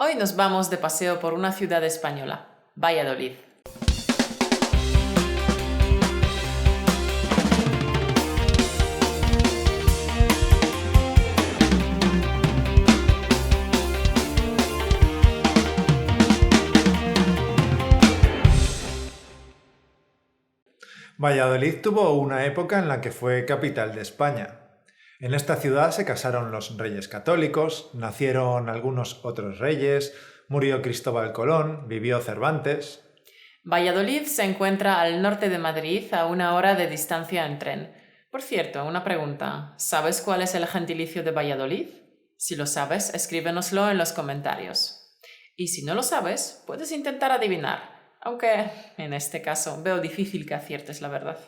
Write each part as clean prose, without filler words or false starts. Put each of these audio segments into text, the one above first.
Hoy nos vamos de paseo por una ciudad española, Valladolid. Valladolid tuvo una época en la que fue capital de España. En esta ciudad se casaron los reyes católicos, nacieron algunos otros reyes, murió Cristóbal Colón, vivió Cervantes. Valladolid se encuentra al norte de Madrid a 1 hora de distancia en tren. Por cierto, una pregunta. ¿Sabes cuál es el gentilicio de Valladolid? Si lo sabes, escríbenoslo en los comentarios. Y si no lo sabes, puedes intentar adivinar, aunque en este caso veo difícil que aciertes la verdad.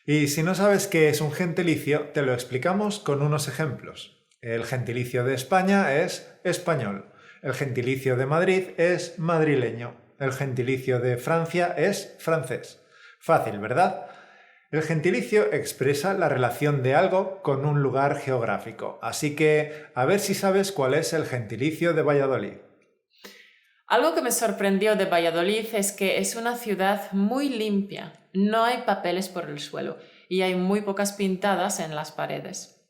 Y si no sabes qué es un gentilicio, te lo explicamos con unos ejemplos. El gentilicio de España es español. El gentilicio de Madrid es madrileño. El gentilicio de Francia es francés. Fácil, ¿verdad? El gentilicio expresa la relación de algo con un lugar geográfico. Así que, a ver si sabes cuál es el gentilicio de Valladolid. Algo que me sorprendió de Valladolid es que es una ciudad muy limpia. No hay papeles por el suelo y hay muy pocas pintadas en las paredes.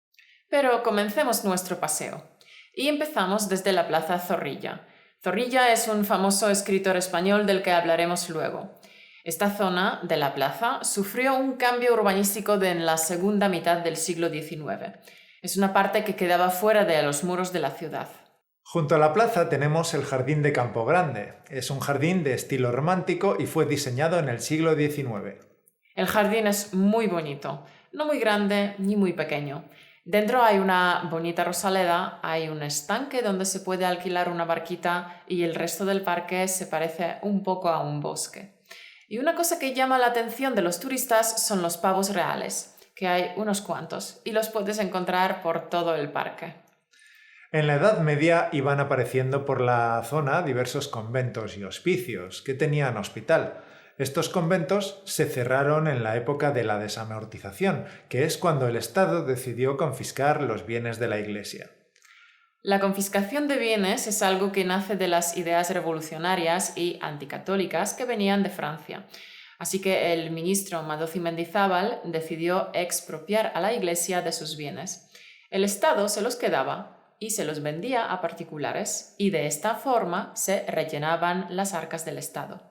Pero comencemos nuestro paseo. Y empezamos desde la Plaza Zorrilla. Zorrilla es un famoso escritor español del que hablaremos luego. Esta zona de la plaza sufrió un cambio urbanístico en la segunda mitad del siglo XIX. Es una parte que quedaba fuera de los muros de la ciudad. Junto a la plaza tenemos el Jardín de Campo Grande. Es un jardín de estilo romántico y fue diseñado en el siglo XIX. El jardín es muy bonito, no muy grande ni muy pequeño. Dentro hay una bonita rosaleda, hay un estanque donde se puede alquilar una barquita y el resto del parque se parece un poco a un bosque. Y una cosa que llama la atención de los turistas son los pavos reales, que hay unos cuantos y los puedes encontrar por todo el parque. En la Edad Media iban apareciendo por la zona diversos conventos y hospicios que tenían hospital. Estos conventos se cerraron en la época de la desamortización, que es cuando el Estado decidió confiscar los bienes de la Iglesia. La confiscación de bienes es algo que nace de las ideas revolucionarias y anticatólicas que venían de Francia. Así que el ministro Madozi Mendizábal decidió expropiar a la Iglesia de sus bienes. El Estado se los quedaba y se los vendía a particulares, y de esta forma se rellenaban las arcas del Estado.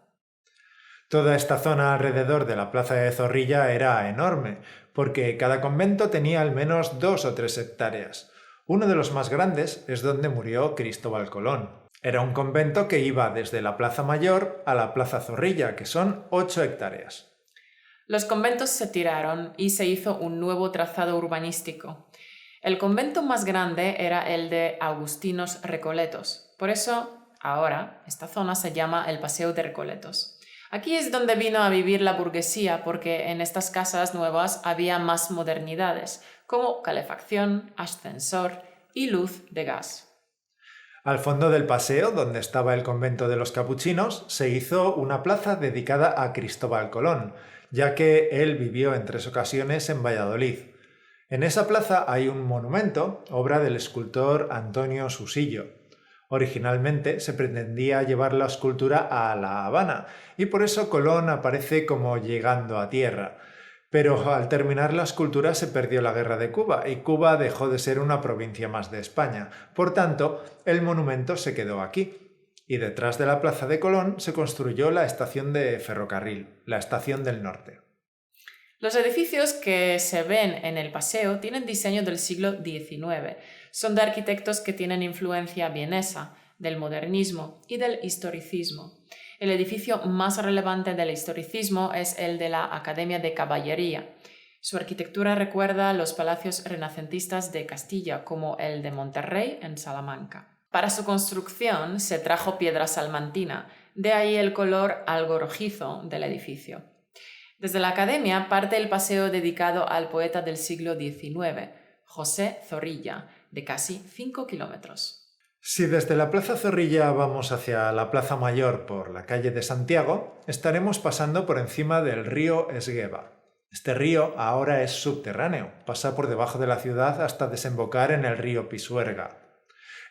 Toda esta zona alrededor de la plaza de Zorrilla era enorme, porque cada convento tenía al menos 2 o 3 hectáreas. Uno de los más grandes es donde murió Cristóbal Colón. Era un convento que iba desde la Plaza Mayor a la Plaza Zorrilla, que son 8 hectáreas. Los conventos se tiraron y se hizo un nuevo trazado urbanístico. El convento más grande era el de Agustinos Recoletos. Por eso, ahora, esta zona se llama el Paseo de Recoletos. Aquí es donde vino a vivir la burguesía porque en estas casas nuevas había más modernidades, como calefacción, ascensor y luz de gas. Al fondo del paseo, donde estaba el convento de los capuchinos, se hizo una plaza dedicada a Cristóbal Colón, ya que él vivió en 3 ocasiones en Valladolid. En esa plaza hay un monumento, obra del escultor Antonio Susillo. Originalmente se pretendía llevar la escultura a La Habana y por eso Colón aparece como llegando a tierra. Pero al terminar la escultura se perdió la guerra de Cuba y Cuba dejó de ser una provincia más de España. Por tanto, el monumento se quedó aquí. Y detrás de la plaza de Colón se construyó la estación de ferrocarril, la Estación del Norte. Los edificios que se ven en el paseo tienen diseño del siglo XIX. Son de arquitectos que tienen influencia vienesa, del modernismo y del historicismo. El edificio más relevante del historicismo es el de la Academia de Caballería. Su arquitectura recuerda los palacios renacentistas de Castilla, como el de Monterrey en Salamanca. Para su construcción se trajo piedra salmantina, de ahí el color algo rojizo del edificio. Desde la Academia parte el paseo dedicado al poeta del siglo XIX, José Zorrilla, de casi 5 kilómetros. Si desde la Plaza Zorrilla vamos hacia la Plaza Mayor por la calle de Santiago, estaremos pasando por encima del río Esgueva. Este río ahora es subterráneo, pasa por debajo de la ciudad hasta desembocar en el río Pisuerga.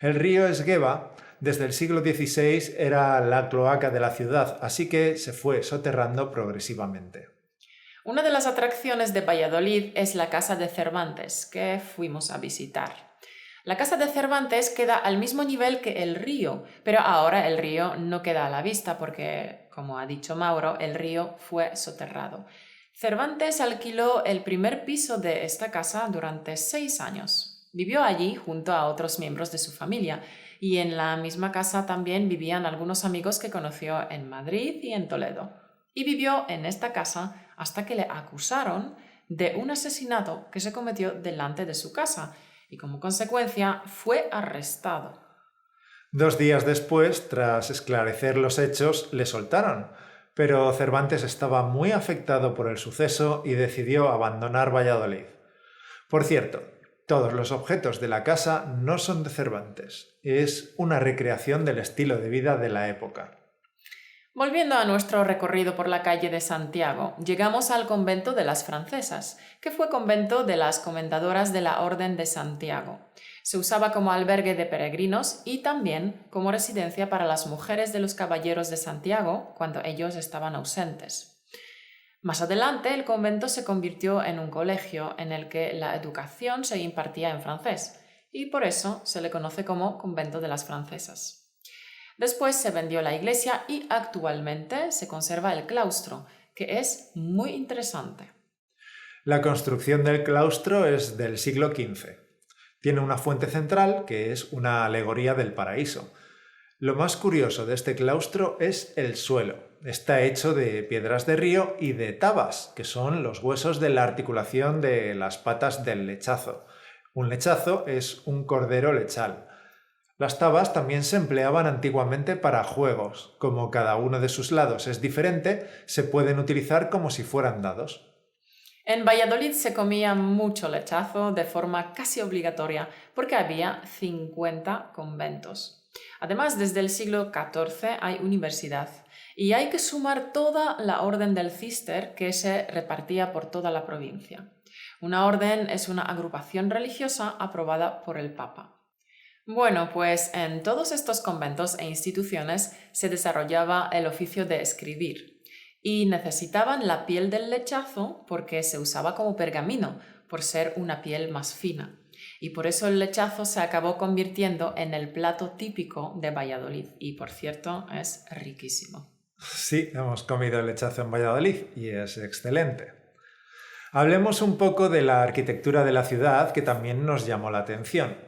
El río Esgueva desde el siglo XVI era la cloaca de la ciudad, así que se fue soterrando progresivamente. Una de las atracciones de Valladolid es la Casa de Cervantes, que fuimos a visitar. La Casa de Cervantes queda al mismo nivel que el río, pero ahora el río no queda a la vista porque, como ha dicho Mauro, el río fue soterrado. Cervantes alquiló el primer piso de esta casa durante 6 años. Vivió allí junto a otros miembros de su familia y en la misma casa también vivían algunos amigos que conoció en Madrid y en Toledo. Y vivió en esta casa hasta que le acusaron de un asesinato que se cometió delante de su casa y como consecuencia fue arrestado. 2 días después, tras esclarecer los hechos, le soltaron, pero Cervantes estaba muy afectado por el suceso y decidió abandonar Valladolid. Por cierto, todos los objetos de la casa no son de Cervantes, es una recreación del estilo de vida de la época. Volviendo a nuestro recorrido por la calle de Santiago, llegamos al convento de las francesas, que fue convento de las comendadoras de la Orden de Santiago. Se usaba como albergue de peregrinos y también como residencia para las mujeres de los caballeros de Santiago cuando ellos estaban ausentes. Más adelante, el convento se convirtió en un colegio en el que la educación se impartía en francés, y por eso se le conoce como convento de las francesas. Después se vendió la iglesia y actualmente se conserva el claustro, que es muy interesante. La construcción del claustro es del siglo XV. Tiene una fuente central que es una alegoría del paraíso. Lo más curioso de este claustro es el suelo. Está hecho de piedras de río y de tabas, que son los huesos de la articulación de las patas del lechazo. Un lechazo es un cordero lechal. Las tabas también se empleaban antiguamente para juegos. Como cada uno de sus lados es diferente, se pueden utilizar como si fueran dados. En Valladolid se comía mucho lechazo de forma casi obligatoria porque había 50 conventos. Además, desde el siglo XIV hay universidad y hay que sumar toda la orden del Cister que se repartía por toda la provincia. Una orden es una agrupación religiosa aprobada por el Papa. Bueno, pues en todos estos conventos e instituciones se desarrollaba el oficio de escribir y necesitaban la piel del lechazo porque se usaba como pergamino, por ser una piel más fina. Y por eso el lechazo se acabó convirtiendo en el plato típico de Valladolid y, por cierto, es riquísimo. Sí, hemos comido el lechazo en Valladolid y es excelente. Hablemos un poco de la arquitectura de la ciudad que también nos llamó la atención.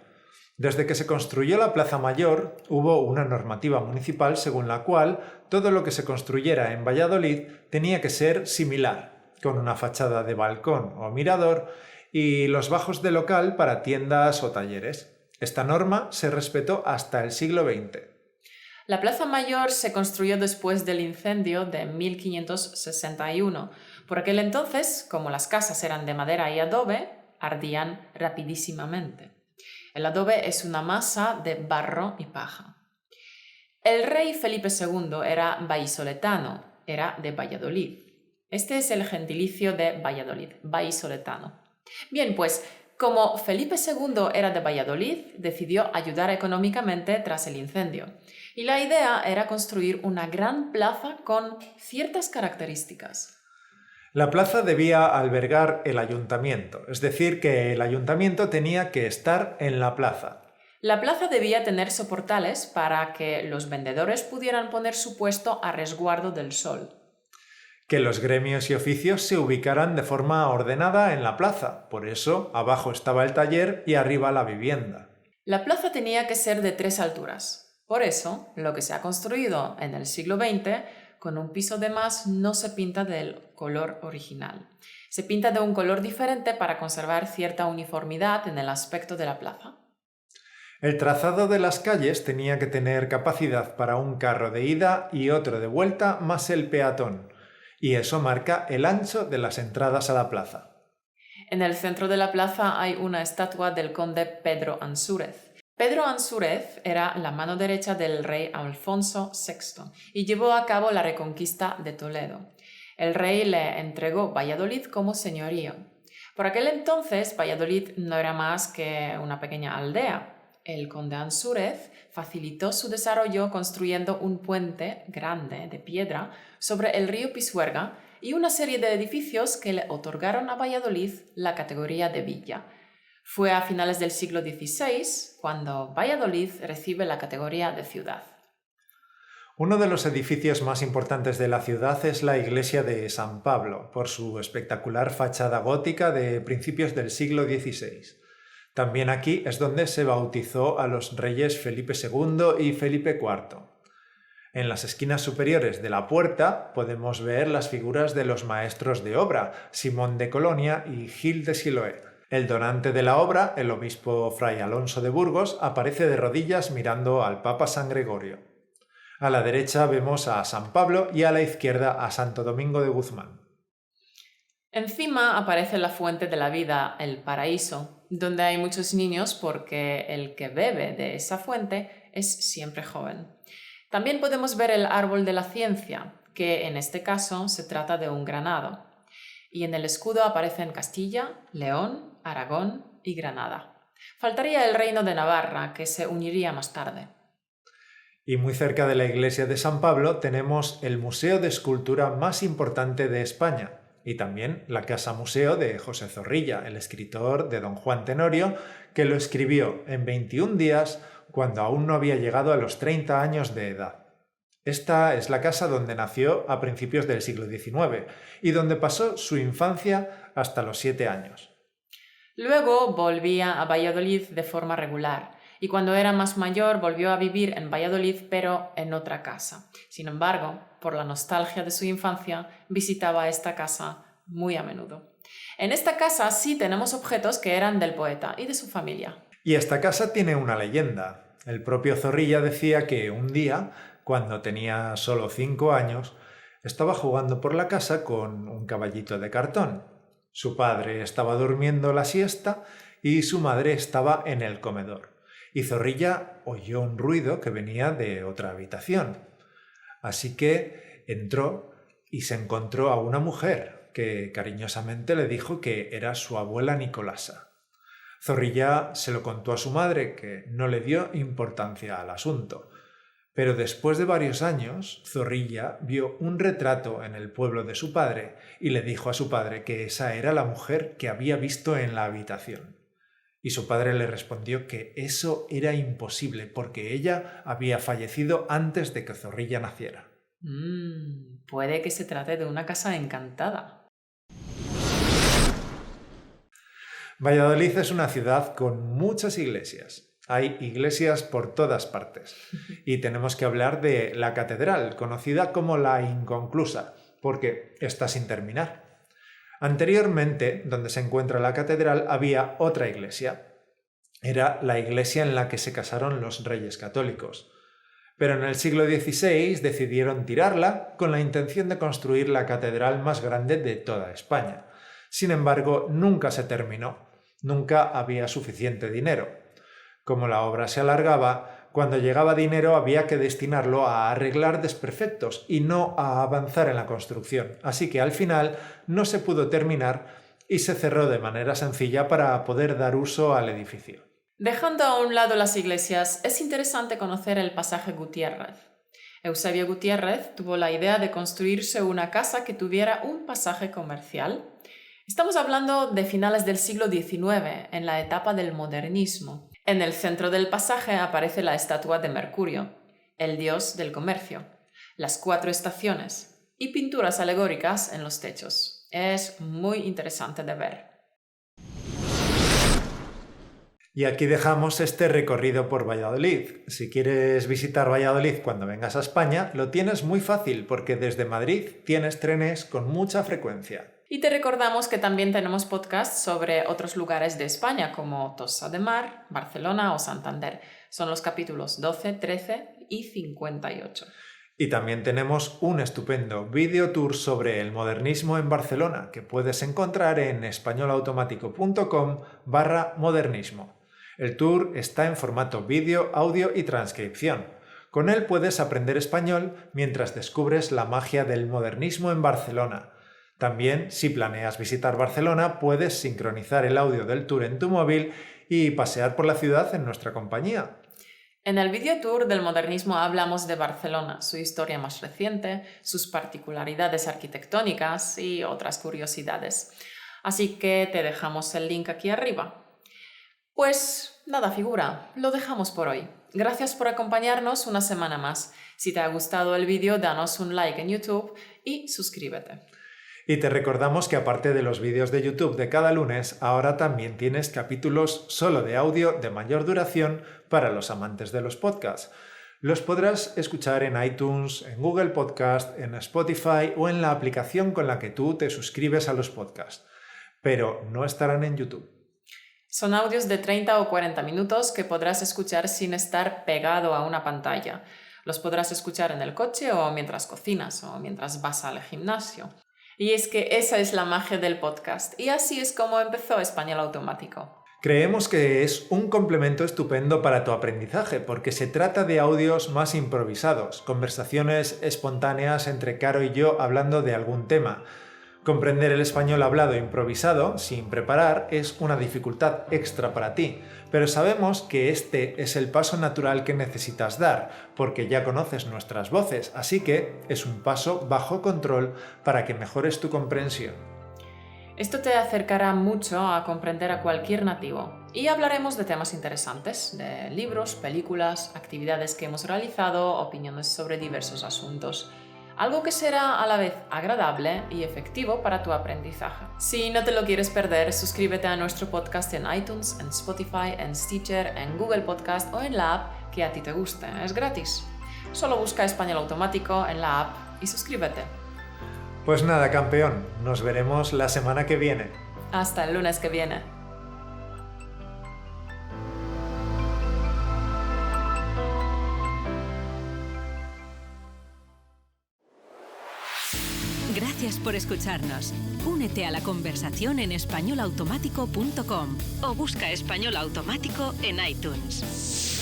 Desde que se construyó la Plaza Mayor, hubo una normativa municipal según la cual todo lo que se construyera en Valladolid tenía que ser similar, con una fachada de balcón o mirador y los bajos de local para tiendas o talleres. Esta norma se respetó hasta el siglo XX. La Plaza Mayor se construyó después del incendio de 1561. Por aquel entonces, como las casas eran de madera y adobe, ardían rapidísimamente. El adobe es una masa de barro y paja. El rey Felipe II era vallisoletano, era de Valladolid. Este es el gentilicio de Valladolid, vallisoletano. Bien, pues como Felipe II era de Valladolid, decidió ayudar económicamente tras el incendio. Y la idea era construir una gran plaza con ciertas características. La plaza debía albergar el ayuntamiento, es decir, que el ayuntamiento tenía que estar en la plaza. La plaza debía tener soportales para que los vendedores pudieran poner su puesto a resguardo del sol. Que los gremios y oficios se ubicaran de forma ordenada en la plaza, por eso abajo estaba el taller y arriba la vivienda. La plaza tenía que ser de 3 alturas. Por eso, lo que se ha construido en el siglo XX, con un piso de más, no se pinta del color original. Se pinta de un color diferente para conservar cierta uniformidad en el aspecto de la plaza. El trazado de las calles tenía que tener capacidad para un carro de ida y otro de vuelta más el peatón, y eso marca el ancho de las entradas a la plaza. En el centro de la plaza hay una estatua del conde Pedro Ansúrez. Pedro Ansúrez era la mano derecha del rey Alfonso VI y llevó a cabo la reconquista de Toledo. El rey le entregó Valladolid como señorío. Por aquel entonces, Valladolid no era más que una pequeña aldea. El conde Ansúrez facilitó su desarrollo construyendo un puente grande de piedra sobre el río Pisuerga y una serie de edificios que le otorgaron a Valladolid la categoría de villa. Fue a finales del siglo XVI cuando Valladolid recibe la categoría de ciudad. Uno de los edificios más importantes de la ciudad es la iglesia de San Pablo, por su espectacular fachada gótica de principios del siglo XVI. También aquí es donde se bautizó a los reyes Felipe II y Felipe IV. En las esquinas superiores de la puerta podemos ver las figuras de los maestros de obra, Simón de Colonia y Gil de Siloé. El donante de la obra, el obispo Fray Alonso de Burgos, aparece de rodillas mirando al Papa San Gregorio. A la derecha vemos a San Pablo y a la izquierda a Santo Domingo de Guzmán. Encima aparece la fuente de la vida, el paraíso, donde hay muchos niños porque el que bebe de esa fuente es siempre joven. También podemos ver el árbol de la ciencia, que en este caso se trata de un granado. Y en el escudo aparecen Castilla, León, Aragón y Granada. Faltaría el reino de Navarra, que se uniría más tarde. Y muy cerca de la iglesia de San Pablo tenemos el museo de escultura más importante de España y también la casa museo de José Zorrilla, el escritor de Don Juan Tenorio, que lo escribió en 21 días cuando aún no había llegado a los 30 años de edad. Esta es la casa donde nació a principios del siglo XIX y donde pasó su infancia hasta los 7 años. Luego volvía a Valladolid de forma regular. Y cuando era más mayor volvió a vivir en Valladolid, pero en otra casa. Sin embargo, por la nostalgia de su infancia, visitaba esta casa muy a menudo. En esta casa sí tenemos objetos que eran del poeta y de su familia. Y esta casa tiene una leyenda. El propio Zorrilla decía que un día, cuando tenía solo 5 años, estaba jugando por la casa con un caballito de cartón. Su padre estaba durmiendo la siesta y su madre estaba en el comedor. Y Zorrilla oyó un ruido que venía de otra habitación. Así que entró y se encontró a una mujer que cariñosamente le dijo que era su abuela Nicolasa. Zorrilla se lo contó a su madre, que no le dio importancia al asunto. Pero después de varios años, Zorrilla vio un retrato en el pueblo de su padre y le dijo a su padre que esa era la mujer que había visto en la habitación. Y su padre le respondió que eso era imposible porque ella había fallecido antes de que Zorrilla naciera. Puede que se trate de una casa encantada. Valladolid es una ciudad con muchas iglesias. Hay iglesias por todas partes. Y tenemos que hablar de la catedral, conocida como la Inconclusa, porque está sin terminar. Anteriormente, donde se encuentra la catedral, había otra iglesia. Era la iglesia en la que se casaron los reyes católicos. Pero en el siglo XVI decidieron tirarla con la intención de construir la catedral más grande de toda España. Sin embargo, nunca se terminó. Nunca había suficiente dinero. Como la obra se alargaba, cuando llegaba dinero había que destinarlo a arreglar desperfectos y no a avanzar en la construcción. Así que al final no se pudo terminar y se cerró de manera sencilla para poder dar uso al edificio. Dejando a un lado las iglesias, es interesante conocer el pasaje Gutiérrez. Eusebio Gutiérrez tuvo la idea de construirse una casa que tuviera un pasaje comercial. Estamos hablando de finales del siglo XIX, en la etapa del modernismo. En el centro del pasaje aparece la estatua de Mercurio, el dios del comercio, las 4 estaciones y pinturas alegóricas en los techos. Es muy interesante de ver. Y aquí dejamos este recorrido por Valladolid. Si quieres visitar Valladolid cuando vengas a España, lo tienes muy fácil porque desde Madrid tienes trenes con mucha frecuencia. Y te recordamos que también tenemos podcasts sobre otros lugares de España como Tossa de Mar, Barcelona o Santander. Son los capítulos 12, 13 y 58. Y también tenemos un estupendo video tour sobre el modernismo en Barcelona que puedes encontrar en españolautomático.com/modernismo. El tour está en formato vídeo, audio y transcripción. Con él puedes aprender español mientras descubres la magia del modernismo en Barcelona. También, si planeas visitar Barcelona, puedes sincronizar el audio del tour en tu móvil y pasear por la ciudad en nuestra compañía. En el video tour del modernismo hablamos de Barcelona, su historia más reciente, sus particularidades arquitectónicas y otras curiosidades. Así que te dejamos el link aquí arriba. Pues nada, figura, lo dejamos por hoy. Gracias por acompañarnos una semana más. Si te ha gustado el vídeo, danos un like en YouTube y suscríbete. Y te recordamos que aparte de los vídeos de YouTube de cada lunes, ahora también tienes capítulos solo de audio de mayor duración para los amantes de los podcasts. Los podrás escuchar en iTunes, en Google Podcast, en Spotify o en la aplicación con la que tú te suscribes a los podcasts. Pero no estarán en YouTube. Son audios de 30 o 40 minutos que podrás escuchar sin estar pegado a una pantalla. Los podrás escuchar en el coche o mientras cocinas o mientras vas al gimnasio. Y es que esa es la magia del podcast, y así es como empezó Español Automático. Creemos que es un complemento estupendo para tu aprendizaje, porque se trata de audios más improvisados, conversaciones espontáneas entre Caro y yo hablando de algún tema. Comprender el español hablado e improvisado, sin preparar, es una dificultad extra para ti, pero sabemos que este es el paso natural que necesitas dar, porque ya conoces nuestras voces, así que es un paso bajo control para que mejores tu comprensión. Esto te acercará mucho a comprender a cualquier nativo, y hablaremos de temas interesantes, de libros, películas, actividades que hemos realizado, opiniones sobre diversos asuntos. Algo que será a la vez agradable y efectivo para tu aprendizaje. Si no te lo quieres perder, suscríbete a nuestro podcast en iTunes, en Spotify, en Stitcher, en Google Podcast o en la app que a ti te guste. Es gratis. Solo busca Español Automático en la app y suscríbete. Pues nada, campeón, nos veremos la semana que viene. Hasta el lunes que viene. Gracias por escucharnos. Únete a la conversación en españolautomático.com o busca Español Automático en iTunes.